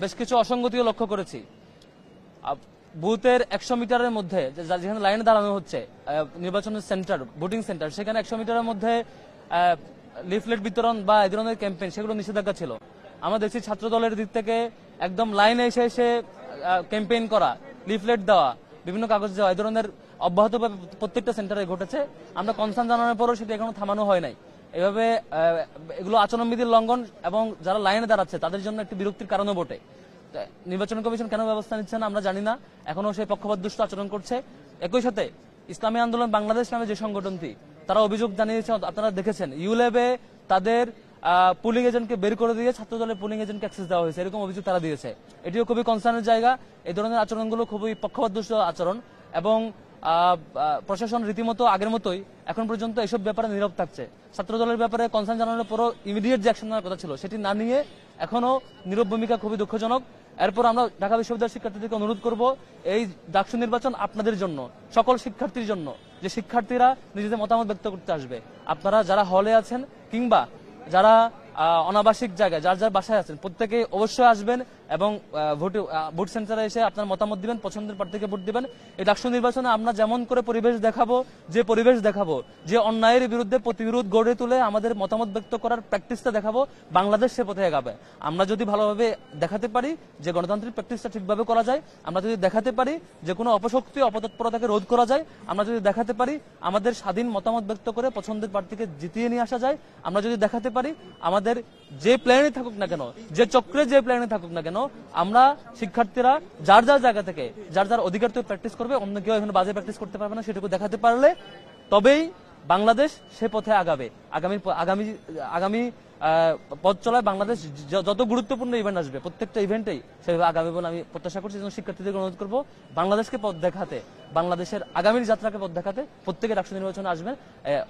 বেশ কিছু অসঙ্গতিও লক্ষ্য করেছি। বুথের 100 মিটারের মধ্যে যেখানে লাইনে দাঁড়ানো হচ্ছে নির্বাচনের সেন্টার, ভোটিং সেন্টার, সেখানে 100 মিটারের মধ্যে লিফলেট বিতরণ বা এই ধরনের ক্যাম্পেইন সেগুলো নিষেধাজ্ঞা ছিল। আমরা দেখছি ছাত্র দলের দিক থেকে একদম লাইনে এসে এসে ক্যাম্পেইন করা, লিফলেট দেওয়া, বিভিন্ন কাগজ দেওয়া, এই ধরনের অব্যাহতভাবে প্রত্যেকটা সেন্টারে ঘটেছে। আমরা কনসার্ন জানানোর পরও সেটা এখনো থামানো হয় নাই। এভাবে এগুলো আচরণবিধির লঙ্ঘন এবং যারা লাইনে দাঁড়াচ্ছে তাদের জন্য একটি বিরক্তির কারণও বটে। নির্বাচন কমিশন কেন ব্যবস্থা নিচ্ছে না আমরা জানি না, এখনো সেই পক্ষপাতদুষ্ট আচরণ করছে। একই সাথে ইসলামী আন্দোলন বাংলাদেশ নামে যে সংগঠনটি, তারা অভিযোগ জানিয়েছে, আপনারা দেখেছেন ইউল্যাবে তাদের পুলিং এজেন্টকে বের করে দিয়ে ছাত্র দলের পুলিং এজেন্টকে অ্যাক্সেস দেওয়া হয়েছে, এরকম অভিযোগ তারা দিয়েছে। এটিও খুবই কনসার্নের জায়গা। এই ধরনের আচরণগুলো খুবই পক্ষপাতদুষ্ট আচরণ এবং প্রশাসন রীতিমতো আগের মতোই এখন পর্যন্ত এসব ব্যাপারে নীরব থাকছে। ছাত্র দলের ব্যাপারে কনসার্ন জানানোর পরও ইমিডিয়েট যে অ্যাকশন নেওয়ার কথা ছিল সেটি না নিয়ে এখনো নীরব ভূমিকা খুবই দুঃখজনক। এরপর আমরা ঢাকা বিশ্ববিদ্যালয়ের শিক্ষার্থীদেরকে অনুরোধ করব, এই ডাকসু নির্বাচন আপনাদের জন্য, সকল শিক্ষার্থীর জন্য, যে শিক্ষার্থীরা নিজেদের মতামত ব্যক্ত করতে আসবে। আপনারা যারা হলে আছেন কিংবা যারা অনাবাসিক জায়গায় যার যার বাসায় আছেন, প্রত্যেকে অবশ্যই আসবেন এবং ভোট সেন্টারে এসে আপনার মতামত দিবেন, পছন্দের প্রার্থীকে ভোট দিবেন। এই ডাকসু নির্বাচনে আমরা যেমন করে পরিবেশ দেখাবো, যে অন্যায়ের বিরুদ্ধে প্রতিরোধ গড়ে তুলে আমাদের মতামত ব্যক্ত করার প্র্যাকটিসটা দেখাবো, বাংলাদেশ সে পথে এগাবে। আমরা যদি ভালোভাবে দেখাতে পারি যে গণতান্ত্রিক প্র্যাকটিসটা ঠিকভাবে করা যায়, আমরা যদি দেখাতে পারি যে কোনো অপশক্তি অপতৎপরতাকে রোধ করা যায়, আমরা যদি দেখাতে পারি আমাদের স্বাধীন মতামত ব্যক্ত করে পছন্দের প্রার্থীকে জিতিয়ে নিয়ে আসা যায়, আমরা যদি দেখাতে পারি আমাদের যে প্ল্যানে থাকুক না কেন, যে চক্রে যে প্ল্যানে থাকুক না কেন, আমরা শিক্ষার্থীরা যার যার জায়গা থেকে যার যার অধিকার তো প্র্যাকটিস করবে, অন্য কেউ এখানে বাজে প্র্যাকটিস করতে পারবে না, সেটুকু দেখাতে পারলে তবেই বাংলাদেশ সে পথে আগাবে। আগামী পথ চলায় বাংলাদেশ যত গুরুত্বপূর্ণ ইভেন্ট আসবে প্রত্যেকটা ইভেন্টেই সেভাবে আগাবে বলে আমি প্রত্যাশা করছি। শিক্ষার্থীদের অনুরোধ করবো বাংলাদেশকে পথ দেখাতে, বাংলাদেশের আগামীর যাত্রাকে পথ দেখাতে প্রত্যেকে ডাকসু নির্বাচনে আসবেন,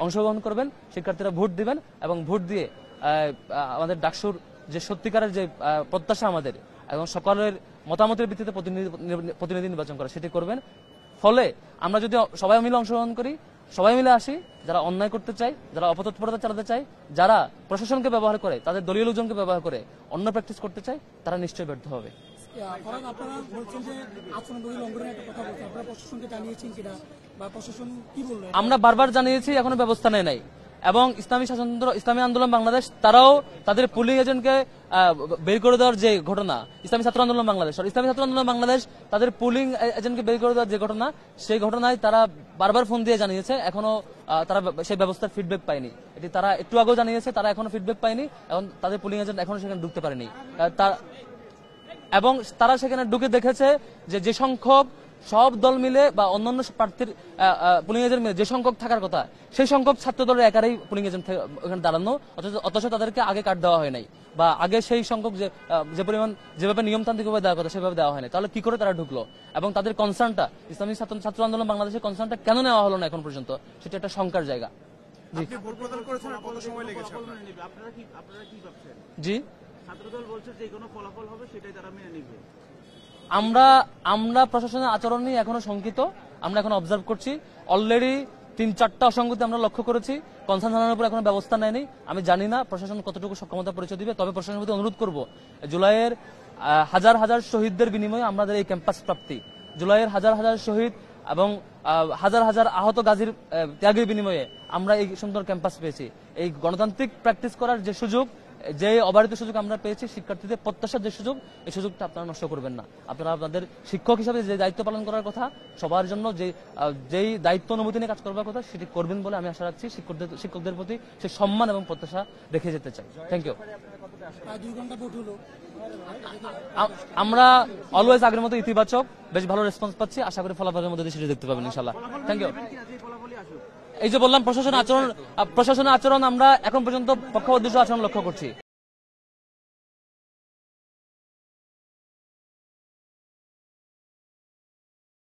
অংশগ্রহণ করবেন, শিক্ষার্থীরা ভোট দিবেন এবং ভোট দিয়ে আমাদের ডাকসুর যে সত্যিকারের যে প্রত্যাশা আমাদের এবং সকলের মতামতের ভিত্তিতে প্রতিনিধি নির্বাচন করা সেটি করবেন। ফলে আমরা যদি সবাই মিলে অংশগ্রহণ করি, সবাই মিলে আসি, যারা অন্যায় করতে চায়, যারা অপতৎপরতা চালাতে চায়, যারা প্রশাসনকে ব্যবহার করে, তাদের দলীয় লোকজনকে ব্যবহার করে অন্য প্র্যাকটিস করতে চায়, তারা নিশ্চয়ই ব্যর্থ হবে। আপনারা বলছেন যে আচরণবিধি লঙ্ঘনের একটা কথা বলছেন, আপনারা প্রশাসনকে জানিয়েছেন কিনা বা প্রশাসন কি বললো? আমরা বারবার জানিয়েছি, এখনো ব্যবস্থা নেয় নাই। এবং ইসলামী আন্দোলন বাংলাদেশ তারাও তাদের পুলিং এজেন্টকে বের করে দেওয়ার যে ঘটনা, ইসলামী ছাত্র আন্দোলন বাংলাদেশ তাদের পুলিং এজেন্টকে বের করে দেওয়ার যে ঘটনা, সেই ঘটনায় তারা বারবার ফোন দিয়ে জানিয়েছে, এখনো তারা সেই ব্যবস্থার ফিডব্যাক পায়নি। এটি তারা একটু আগেও জানিয়েছে, তারা এখনো ফিডব্যাক পায়নি, এখন তাদের পুলিং এজেন্ট এখনো সেখানে ঢুকতে পারেনি। এবং তারা সেখানে ঢুকে দেখেছে যে সংখ্যক সব দল মিলে বা অন্যান্য প্রার্থীর পুলিং এজেন্ট মিলে যে সংখ্যক থাকার কথা, সেই সংখ্যক ছাত্র দলের একারই পুলিং এজেন্ট ওখানে দাঁড়ানো, অথচ তাদেরকে আগে কার্ড দেওয়া হয় নাই বা আগে সেই সংখ্যক যে পরিমাণ যেভাবে নিয়মতান্ত্রিকভাবে দেওয়ার কথা সেভাবে দেওয়া হয় নাই। তাহলে কি করে তারা ঢুকলো? এবং তাদের কনসার্নটা, ইসলামী ছাত্র আন্দোলন বাংলাদেশের কনসার্নটা কেন নেওয়া হলো না এখন পর্যন্ত, সেটা একটা শঙ্কার জায়গা। জি, ছাত্রদল বলছে যে কোনো ফলাফল হবে সেটাই তারা মেনে নিবে। আমরা প্রশাসনের আচরণ নিয়ে এখনো শঙ্কিত, আমরা এখন অবজার্ভ করছি। অলরেডি 3-4টা অসঙ্গতি আমরা লক্ষ্য করেছি, কনসার্ন জানানোর উপর এখনো ব্যবস্থা নেয়নি। আমি জানি না প্রশাসন কতটুকু সক্ষমতা পরিচয় দিবে, তবে প্রশাসনের প্রতি অনুরোধ করব, জুলাইয়ের হাজার হাজার শহীদদের বিনিময়ে আমাদের এই ক্যাম্পাস প্রাপ্তি, জুলাইয়ের হাজার হাজার শহীদ এবং হাজার হাজার আহত গাজীর ত্যাগের বিনিময়ে আমরা এই সুন্দর ক্যাম্পাস পেয়েছি। এই গণতান্ত্রিক প্র্যাকটিস করার যে সুযোগ, যে অবারিত সুযোগ আমরা পেয়েছি, শিক্ষার্থীদের প্রত্যাশার যে সুযোগ, এই সুযোগটা আপনারা নষ্ট করবেন না। আপনারা আপনাদের শিক্ষক হিসাবে যে দায়িত্ব পালন করার কথা, সবার জন্য যেই দায়িত্ব অনুভূতি নিয়ে কাজ করবার কথা, সেটি করবেন বলে আমি আশা রাখছি। শিক্ষকদের প্রতি সে সম্মান এবং প্রত্যাশা রেখে যেতে চাই। Thank you. আমরা অলওয়েজ আগের মতো ইতিবাচক, বেশ ভালো রেসপন্স পাচ্ছি, আশা করি ফলাফলের মধ্যে সেটি দেখতে পাবেন ইনশাআল্লাহ। Thank you. এই যে বললাম প্রশাসনের আচরণ আমরা এখন পর্যন্ত পক্ষপাতদুষ্ট আচরণ লক্ষ্য করছি।